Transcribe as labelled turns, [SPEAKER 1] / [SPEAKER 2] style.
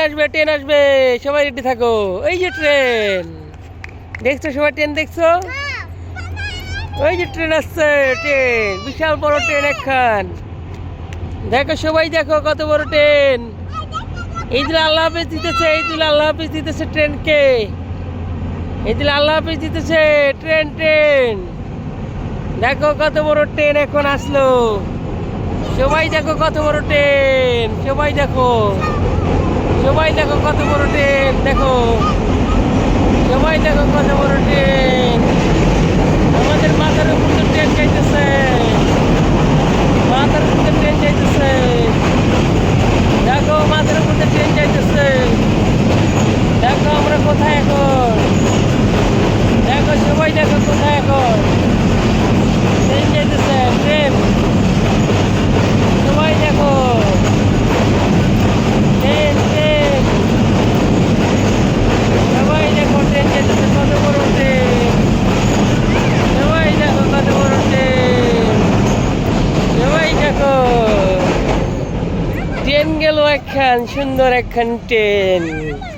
[SPEAKER 1] আসবে, ট্রেন আসবে, সবাই রেডি থাকো। এই যে ট্রেন দেখছো, সবাই ট্রেন দেখছো? ওই যে ট্রেন আসছে, ট্রেন, বিশাল বড় ট্রেন একখান। দেখো সবাই, দেখো কত বড় ট্রেন। এই দিলে আল্লাহ হাফেজ দিতেছে, এই দিলে আল্লাহ হাফেজ দিতেছে ট্রেনকে। এই দিলে আল্লাহ হাফেজ দিতেছে ট্রেন, ট্রেন। দেখো কত বড় ট্রেন এখন আসলো। সবাই দেখো কত বড় ট্রেন, সবাই দেখো, সবাই দেখো কত বড় ট্রেন, দেখো সবাই দেখো কত বড় ট্রেন। আমাদের মাথার উপর তো ট্রেন যাইতেছে, মাথার উপর তো ট্রেন যাইতেছে। দেখো মাথার উপর তো ট্রেন যাইতেছে। দেখো আমরা কোথায় এখন, দেখো সবাই দেখো কোথায় এখন ট্রেন যাইতেছে, ট্রেন। সবাই দেখো ট্রেন, ট্রেন। সবাই দেখো ট্রেন যেতেছে, কত বড় ট্রেন। সবাই দেখো কত বড় ট্রেন, সবাই দেখো। ট্রেন গেল একখান, সুন্দর একখান ট্রেন।